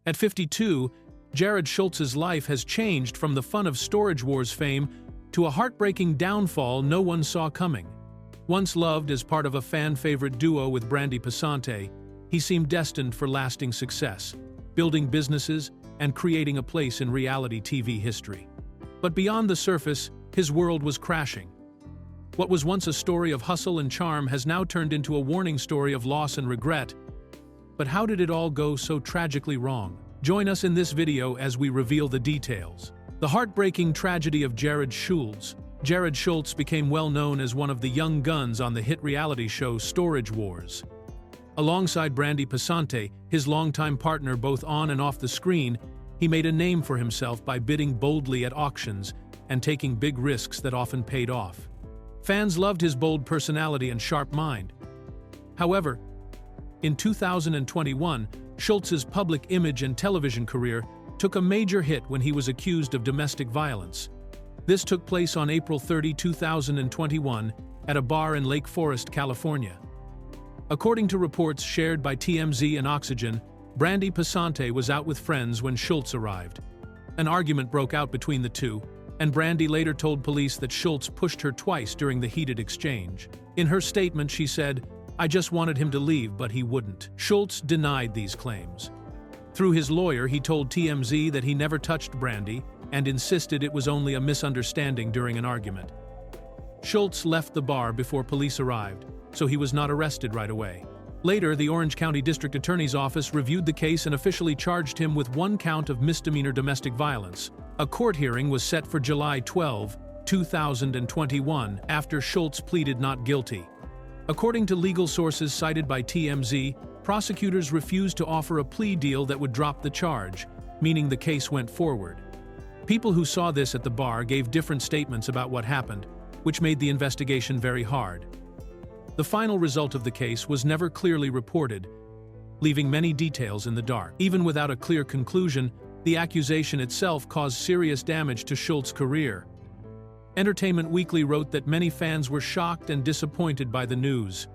At 52, Jarrod Schulz's life has changed from the fun of Storage Wars fame to a heartbreaking downfall no one saw coming. Once loved as part of a fan-favorite duo with Brandi Passante, he seemed destined for lasting success, building businesses and creating a place in reality TV history. But beyond the surface, his world was crashing. What was once a story of hustle and charm has now turned into a warning story of loss and regret. But how did it all go so tragically wrong? Join us in this video as we reveal the details. The heartbreaking tragedy of Jarrod Schulz. Jarrod Schulz became well known as one of the young guns on the hit reality show Storage Wars. Alongside Brandi Passante, his longtime partner both on and off the screen, he made a name for himself by bidding boldly at auctions and taking big risks that often paid off. Fans loved his bold personality and sharp mind. However, in 2021, Schulz's public image and television career took a major hit when he was accused of domestic violence. This took place on April 30, 2021, at a bar in Lake Forest, California. According to reports shared by TMZ and Oxygen, Brandi Passante was out with friends when Schulz arrived. An argument broke out between the two, and Brandi later told police that Schulz pushed her twice during the heated exchange. In her statement, she said, "I just wanted him to leave, but he wouldn't." Schulz denied these claims. Through his lawyer, he told TMZ that he never touched Brandi and insisted it was only a misunderstanding during an argument. Schulz left the bar before police arrived, so he was not arrested right away. Later, the Orange County District Attorney's Office reviewed the case and officially charged him with one count of misdemeanor domestic violence. A court hearing was set for July 12, 2021, after Schulz pleaded not guilty. According to legal sources cited by TMZ, prosecutors refused to offer a plea deal that would drop the charge, meaning the case went forward. People who saw this at the bar gave different statements about what happened, which made the investigation very hard. The final result of the case was never clearly reported, leaving many details in the dark. Even without a clear conclusion, the accusation itself caused serious damage to Schulz's career. Entertainment Weekly wrote that many fans were shocked and disappointed by the news.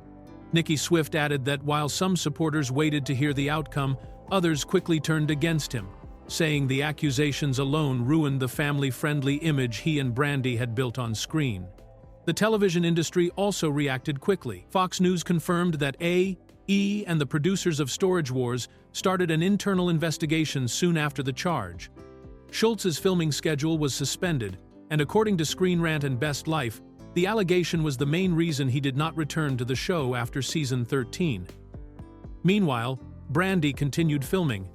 Nicki Swift added that while some supporters waited to hear the outcome, others quickly turned against him, saying the accusations alone ruined the family-friendly image he and Brandi had built on screen. The television industry also reacted quickly. Fox News confirmed that E! And the producers of Storage Wars started an internal investigation soon after the charge. Schulz's filming schedule was suspended, and according to Screen Rant and Best Life, the allegation was the main reason he did not return to the show after season 13. Meanwhile, Brandi continued filming.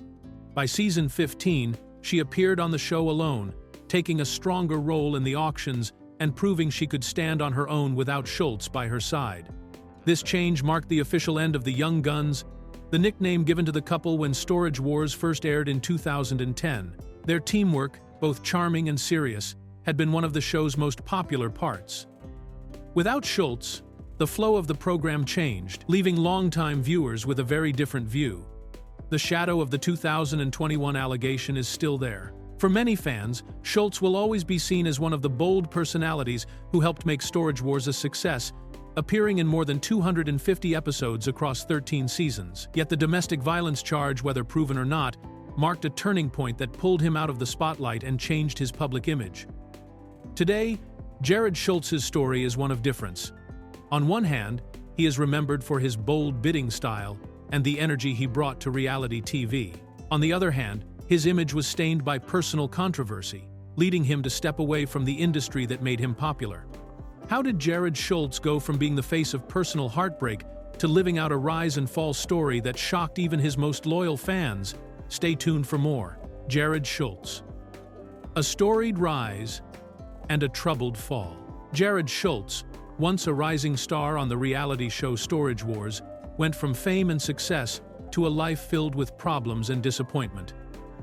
By season 15, she appeared on the show alone, taking a stronger role in the auctions and proving she could stand on her own without Schulz by her side. This change marked the official end of the Young Guns, the nickname given to the couple when Storage Wars first aired in 2010. Their teamwork, both charming and serious, had been one of the show's most popular parts. Without Schulz, the flow of the program changed, leaving longtime viewers with a very different view. The shadow of the 2021 allegation is still there. For many fans, Schulz will always be seen as one of the bold personalities who helped make Storage Wars a success, appearing in more than 250 episodes across 13 seasons. Yet the domestic violence charge, whether proven or not, marked a turning point that pulled him out of the spotlight and changed his public image. Today, Jarrod Schulz's story is one of difference. On one hand, he is remembered for his bold bidding style and the energy he brought to reality TV. On the other hand, his image was stained by personal controversy, leading him to step away from the industry that made him popular. How did Jarrod Schulz go from being the face of personal heartbreak to living out a rise and fall story that shocked even his most loyal fans? Stay tuned for more. Jarrod Schulz. A storied rise and a troubled fall. Jarrod Schulz, once a rising star on the reality show Storage Wars, went from fame and success to a life filled with problems and disappointment.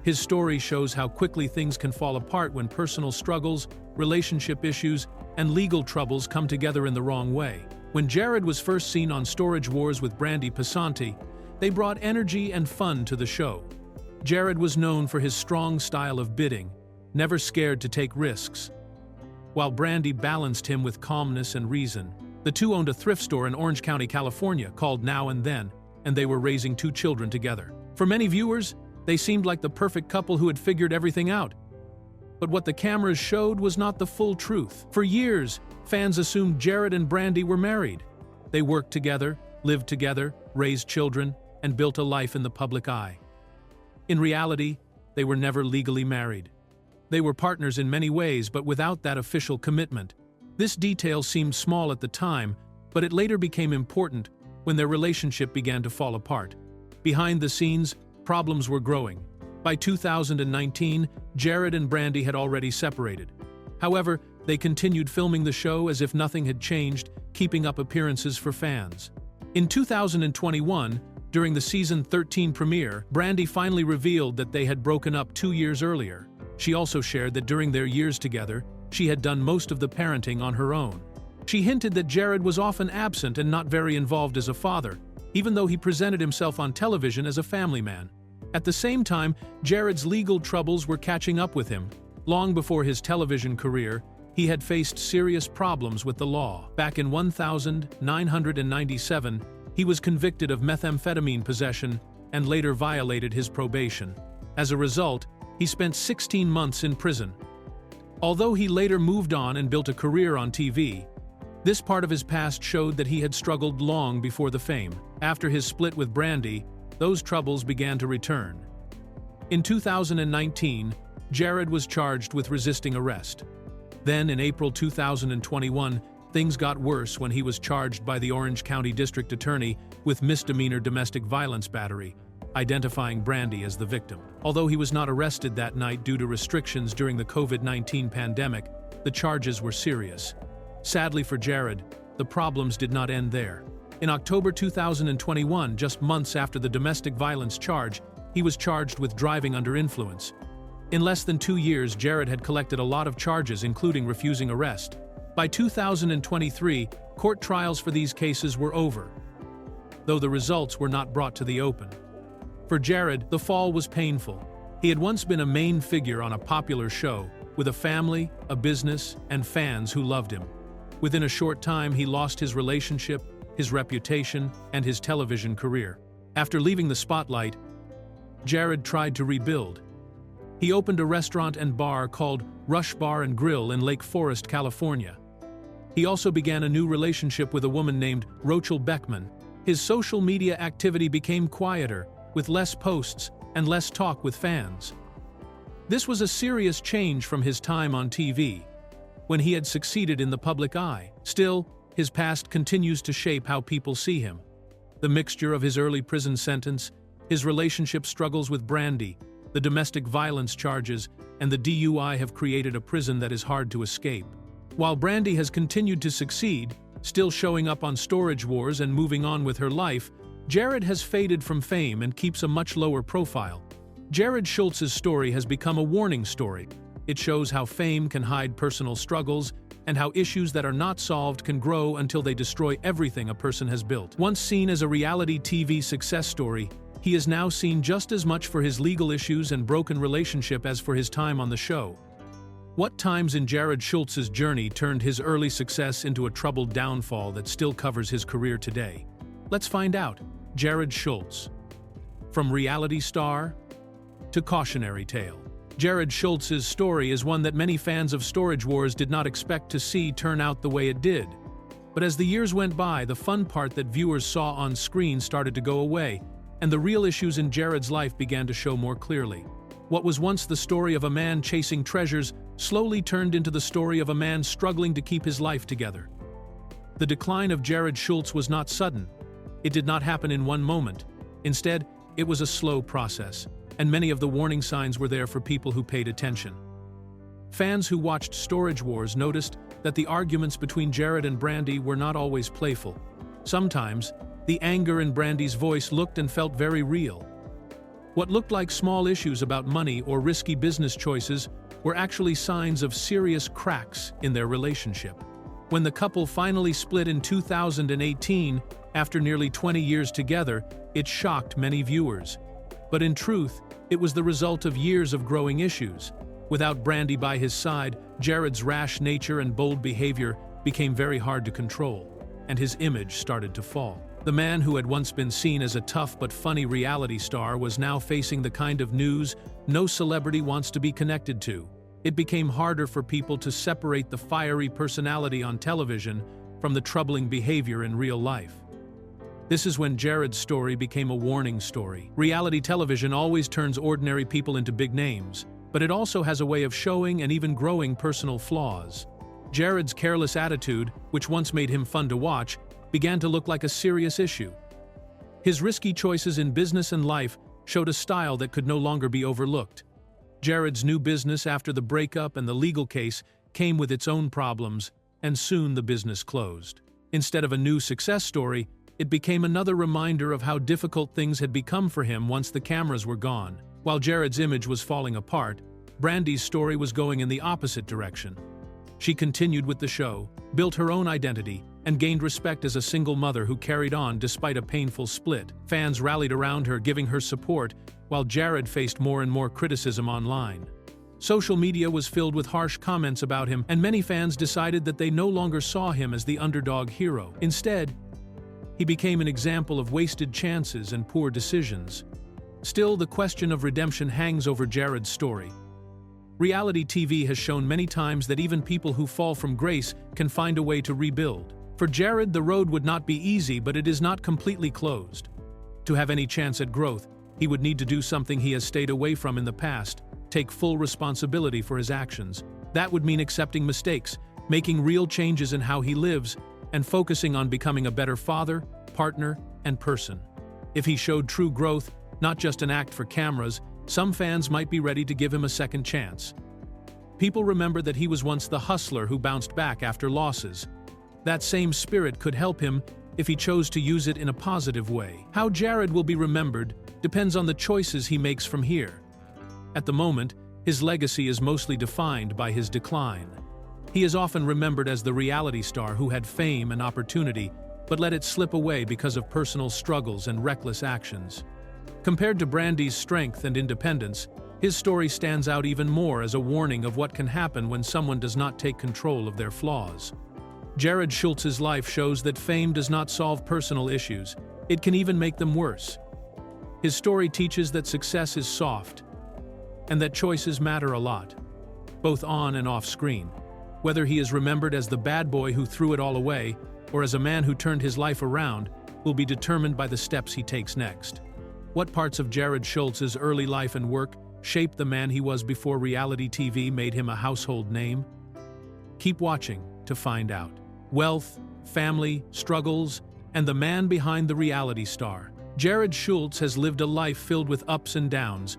His story shows how quickly things can fall apart when personal struggles, relationship issues, and legal troubles come together in the wrong way. When Jarrod was first seen on Storage Wars with Brandi Passante, they brought energy and fun to the show. Jarrod was known for his strong style of bidding, never scared to take risks. While Brandi balanced him with calmness and reason. The two owned a thrift store in Orange County, California called Now and Then, and they were raising 2 children together. For many viewers, They seemed like the perfect couple who had figured everything out. But what the cameras showed was not the full truth. For years, fans assumed Jarrod and Brandi were married. They worked together, lived together, raised children, and built a life in the public eye. In reality, they were never legally married. They were partners in many ways, but without that official commitment. This detail seemed small at the time, but it later became important when their relationship began to fall apart. Behind the scenes, problems were growing. By 2019, Jarrod and Brandi had already separated. However, they continued filming the show as if nothing had changed, keeping up appearances for fans. In 2021, during the season 13 premiere, Brandi finally revealed that they had broken up 2 years earlier. She also shared that during their years together, she had done most of the parenting on her own. She hinted that Jarrod was often absent and not very involved as a father, even though he presented himself on television as a family man. At the same time, Jarrod's legal troubles were catching up with him. Long before his television career, he had faced serious problems with the law. Back in 1997, he was convicted of methamphetamine possession and later violated his probation. As a result, he spent 16 months in prison. Although he later moved on and built a career on TV, this part of his past showed that he had struggled long before the fame. After his split with Brandi, those troubles began to return. In 2019, Jarrod was charged with resisting arrest. Then, in April 2021, things got worse when he was charged by the Orange County District Attorney with misdemeanor domestic violence battery, identifying Brandi as the victim. Although he was not arrested that night due to restrictions during the COVID-19 pandemic, the charges were serious. Sadly for Jarrod, the problems did not end there. In October 2021, just months after the domestic violence charge, he was charged with driving under influence. In less than 2 years, Jarrod had collected a lot of charges, including refusing arrest. By 2023, court trials for these cases were over, though the results were not brought to the open. For Jarrod, the fall was painful. He had once been a main figure on a popular show, with a family, a business, and fans who loved him. Within a short time, he lost his relationship, his reputation, and his television career. After leaving the spotlight, Jarrod tried to rebuild. He opened a restaurant and bar called Rush Bar and Grill in Lake Forest, California. He also began a new relationship with a woman named Rachel Beckman. His social media activity became quieter, with less posts and less talk with fans. This was a serious change from his time on TV, when he had succeeded in the public eye. Still, his past continues to shape how people see him. The mixture of his early prison sentence, his relationship struggles with Brandi, the domestic violence charges, and the DUI have created a prison that is hard to escape. While Brandi has continued to succeed, still showing up on Storage Wars and moving on with her life, Jarrod has faded from fame and keeps a much lower profile. Jarrod Schulz's story has become a warning story. It shows how fame can hide personal struggles and how issues that are not solved can grow until they destroy everything a person has built. Once seen as a reality TV success story, he is now seen just as much for his legal issues and broken relationship as for his time on the show. What times in Jarrod Schulz's journey turned his early success into a troubled downfall that still covers his career today? Let's find out. Jarrod Schulz. From reality star to cautionary tale. Jarrod Schulz's story is one that many fans of Storage Wars did not expect to see turn out the way it did. But as the years went by, the fun part that viewers saw on screen started to go away, and the real issues in Jarrod's life began to show more clearly. What was once the story of a man chasing treasures slowly turned into the story of a man struggling to keep his life together. The decline of Jarrod Schulz was not sudden. It did not happen in one moment. Instead, it was a slow process, and many of the warning signs were there for people who paid attention. Fans who watched Storage Wars noticed that the arguments between Jarrod and Brandi were not always playful. Sometimes, the anger in Brandi's voice looked and felt very real. What looked like small issues about money or risky business choices were actually signs of serious cracks in their relationship. When the couple finally split in 2018, after nearly 20 years together, it shocked many viewers. But in truth, it was the result of years of growing issues. Without Brandi by his side, Jarrod's rash nature and bold behavior became very hard to control, and his image started to fall. The man who had once been seen as a tough but funny reality star was now facing the kind of news no celebrity wants to be connected to. It became harder for people to separate the fiery personality on television from the troubling behavior in real life. This is when Jarrod's story became a warning story. Reality television always turns ordinary people into big names, but it also has a way of showing and even growing personal flaws. Jarrod's careless attitude, which once made him fun to watch, began to look like a serious issue. His risky choices in business and life showed a style that could no longer be overlooked. Jarrod's new business after the breakup and the legal case came with its own problems, and soon the business closed. Instead of a new success story, it became another reminder of how difficult things had become for him once the cameras were gone. While Jarrod's image was falling apart, Brandi's story was going in the opposite direction. She continued with the show, built her own identity, and gained respect as a single mother who carried on despite a painful split. Fans rallied around her, giving her support, while Jarrod faced more and more criticism online. Social media was filled with harsh comments about him, and many fans decided that they no longer saw him as the underdog hero. Instead, he became an example of wasted chances and poor decisions. Still, the question of redemption hangs over Jarrod's story. Reality TV has shown many times that even people who fall from grace can find a way to rebuild. For Jarrod, the road would not be easy, but it is not completely closed. To have any chance at growth, he would need to do something he has stayed away from in the past, take full responsibility for his actions. That would mean accepting mistakes, making real changes in how he lives, and focusing on becoming a better father, partner, and person. If he showed true growth, not just an act for cameras, some fans might be ready to give him a second chance. People remember that he was once the hustler who bounced back after losses. That same spirit could help him if he chose to use it in a positive way. How Jarrod will be remembered depends on the choices he makes from here. At the moment, his legacy is mostly defined by his decline. He is often remembered as the reality star who had fame and opportunity, but let it slip away because of personal struggles and reckless actions. Compared to Brandi's strength and independence, his story stands out even more as a warning of what can happen when someone does not take control of their flaws. Jarrod Schulz's life shows that fame does not solve personal issues, it can even make them worse. His story teaches that success is soft, and that choices matter a lot, both on and off screen. Whether he is remembered as the bad boy who threw it all away, or as a man who turned his life around, will be determined by the steps he takes next. What parts of Jarrod Schulz's early life and work shaped the man he was before reality TV made him a household name? Keep watching to find out. Wealth, family, struggles, and the man behind the reality star. Jarrod Schulz has lived a life filled with ups and downs.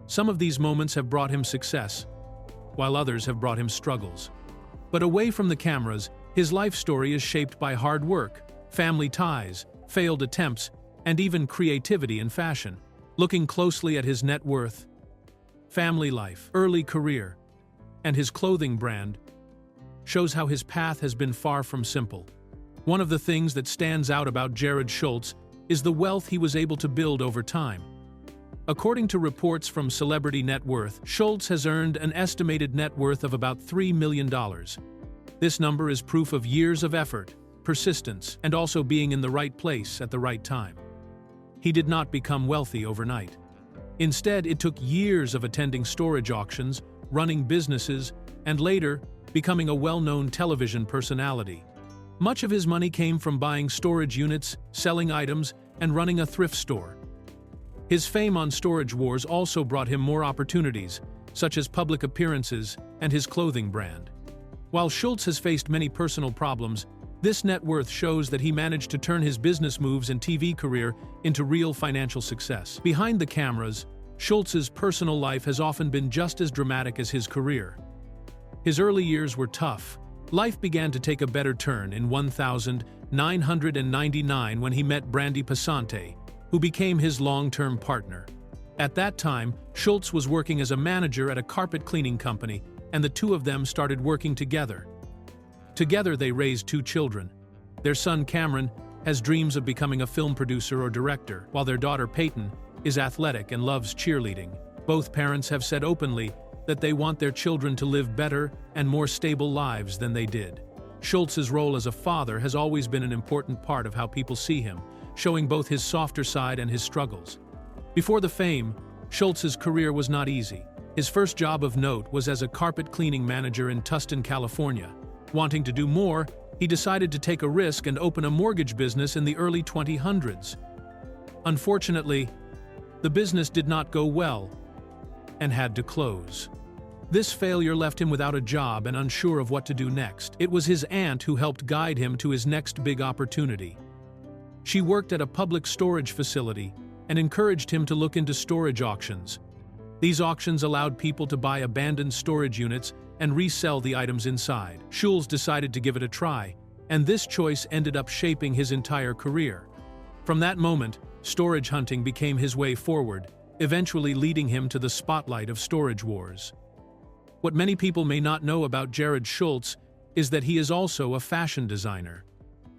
Some of these moments have brought him success, while others have brought him struggles. But away from the cameras, his life story is shaped by hard work, family ties, failed attempts, and even creativity and fashion. Looking closely at his net worth, family life, early career, and his clothing brand, shows how his path has been far from simple. One of the things that stands out about Jarrod Schulz is the wealth he was able to build over time. According to reports from Celebrity Net Worth, Schulz has earned an estimated net worth of about $3 million. This number is proof of years of effort, persistence, and also being in the right place at the right time. He did not become wealthy overnight. Instead, it took years of attending storage auctions, running businesses, and later, becoming a well-known television personality. Much of his money came from buying storage units, selling items, and running a thrift store. His fame on Storage Wars also brought him more opportunities, such as public appearances and his clothing brand. While Schulz has faced many personal problems, this net worth shows that he managed to turn his business moves and TV career into real financial success. Behind the cameras, Schulz's personal life has often been just as dramatic as his career. His early years were tough. Life began to take a better turn in 1999 when he met Brandi Passante, who became his long-term partner. At that time, Schulz was working as a manager at a carpet cleaning company, and the two of them started working together. Together they raised 2 children. Their son Cameron has dreams of becoming a film producer or director, while their daughter Peyton is athletic and loves cheerleading. Both parents have said openly that they want their children to live better and more stable lives than they did. Schulz's role as a father has always been an important part of how people see him, showing both his softer side and his struggles. Before the fame, Schulz's career was not easy. His first job of note was as a carpet cleaning manager in Tustin, California. Wanting to do more, he decided to take a risk and open a mortgage business in the early 2000s. Unfortunately, the business did not go well and had to close. This failure left him without a job and unsure of what to do next. It was his aunt who helped guide him to his next big opportunity. She worked at a public storage facility and encouraged him to look into storage auctions. These auctions allowed people to buy abandoned storage units and resell the items inside. Schulz decided to give it a try, and this choice ended up shaping his entire career. From that moment, storage hunting became his way forward, eventually leading him to the spotlight of storage wars. What many people may not know about Jarrod Schulz is that he is also a fashion designer.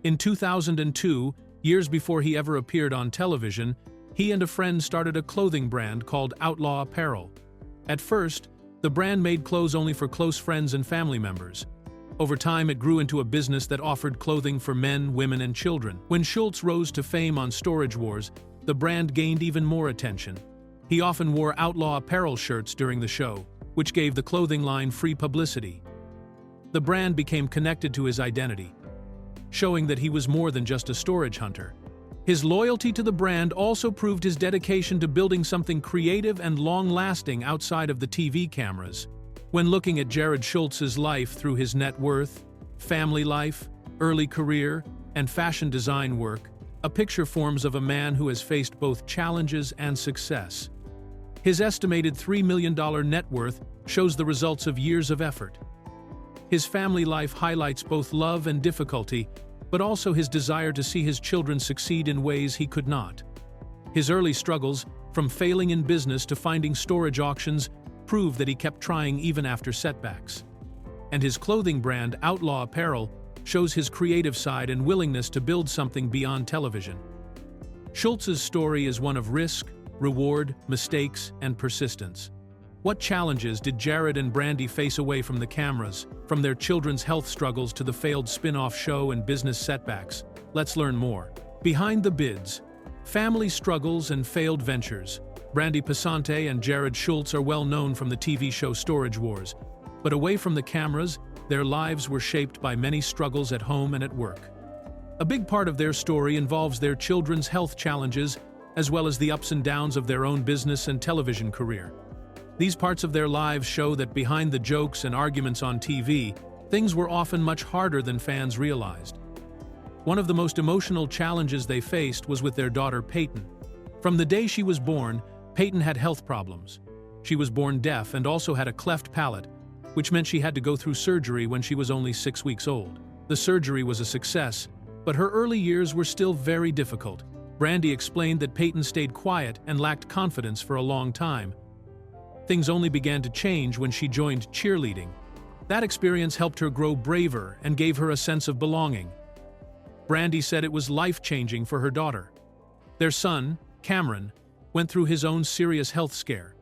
In 2002, years before he ever appeared on television, he and a friend started a clothing brand called Outlaw Apparel. At first, the brand made clothes only for close friends and family members. Over time, it grew into a business that offered clothing for men, women, and children. When Schulz rose to fame on Storage Wars, the brand gained even more attention. He often wore Outlaw Apparel shirts during the show, which gave the clothing line free publicity. The brand became connected to his identity, showing that he was more than just a storage hunter. His loyalty to the brand also proved his dedication to building something creative and long-lasting outside of the TV cameras. When looking at Jarrod Schulz's life through his net worth, family life, early career, and fashion design work, a picture forms of a man who has faced both challenges and success. His estimated $3 million net worth shows the results of years of effort. His family life highlights both love and difficulty, but also his desire to see his children succeed in ways he could not. His early struggles, from failing in business to finding storage auctions, prove that he kept trying even after setbacks. And his clothing brand, Outlaw Apparel, shows his creative side and willingness to build something beyond television. Schulz's story is one of risk, reward, mistakes, and persistence. What challenges did Jarrod and Brandi face away from the cameras, from their children's health struggles to the failed spin-off show and business setbacks? Let's learn more. Behind the bids, family struggles and failed ventures. Brandi Passante and Jarrod Schulz are well known from the TV show Storage Wars, but away from the cameras, their lives were shaped by many struggles at home and at work. A big part of their story involves their children's health challenges, as well as the ups and downs of their own business and television career. These parts of their lives show that behind the jokes and arguments on TV, things were often much harder than fans realized. One of the most emotional challenges they faced was with their daughter Peyton. From the day she was born, Peyton had health problems. She was born deaf and also had a cleft palate, which meant she had to go through surgery when she was only 6 weeks old. The surgery was a success, but her early years were still very difficult. Brandi explained that Peyton stayed quiet and lacked confidence for a long time. Things only began to change when she joined cheerleading. That experience helped her grow braver and gave her a sense of belonging. Brandi said it was life-changing for her daughter. Their son, Cameron, went through his own serious health scare.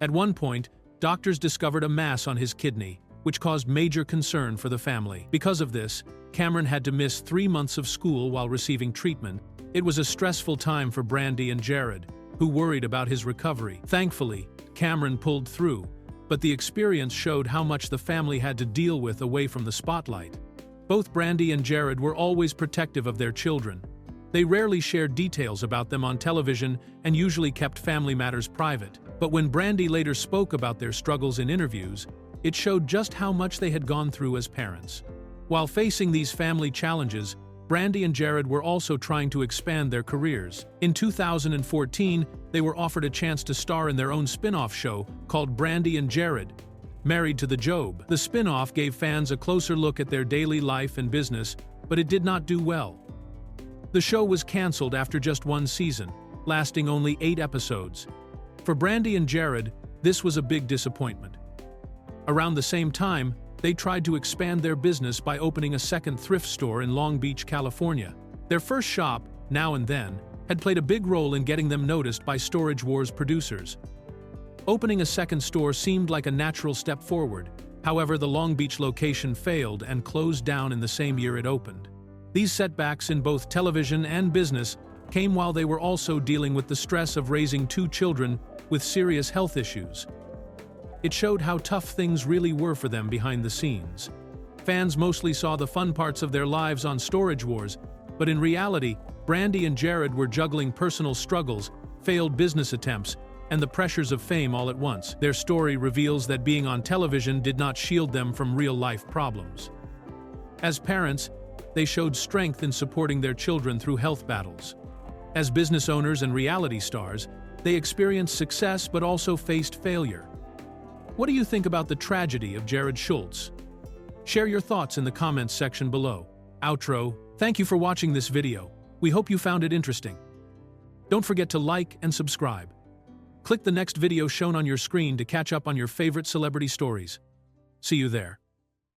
At one point, doctors discovered a mass on his kidney, which caused major concern for the family. Because of this, Cameron had to miss 3 months of school while receiving treatment. It was a stressful time for Brandi and Jarrod, who worried about his recovery. Thankfully, Cameron pulled through, but the experience showed how much the family had to deal with away from the spotlight. Both Brandi and Jarrod were always protective of their children. They rarely shared details about them on television and usually kept family matters private. But when Brandi later spoke about their struggles in interviews, it showed just how much they had gone through as parents. While facing these family challenges, Brandi and Jarrod were also trying to expand their careers. In 2014, they were offered a chance to star in their own spin-off show called Brandi and Jarrod, Married to the Job. The spin-off gave fans a closer look at their daily life and business, but it did not do well. The show was canceled after just 1 season, lasting only 8 episodes. For Brandi and Jarrod, this was a big disappointment. Around the same time, they tried to expand their business by opening a second thrift store in Long Beach, California. Their first shop, Now and Then, had played a big role in getting them noticed by Storage Wars producers. Opening a second store seemed like a natural step forward, However, the Long Beach location failed and closed down in the same year it opened. These setbacks in both television and business came while they were also dealing with the stress of raising two children with serious health issues. It showed how tough things really were for them behind the scenes. Fans mostly saw the fun parts of their lives on Storage Wars, but in reality, Brandi and Jarrod were juggling personal struggles, failed business attempts, and the pressures of fame all at once. Their story reveals that being on television did not shield them from real-life problems. As parents, they showed strength in supporting their children through health battles. As business owners and reality stars, they experienced success but also faced failure. What do you think about the tragedy of Jarrod Schulz? Share your thoughts in the comments section below. Outro. Thank you for watching this video. We hope you found it interesting. Don't forget to like and subscribe. Click the next video shown on your screen to catch up on your favorite celebrity stories. See you there.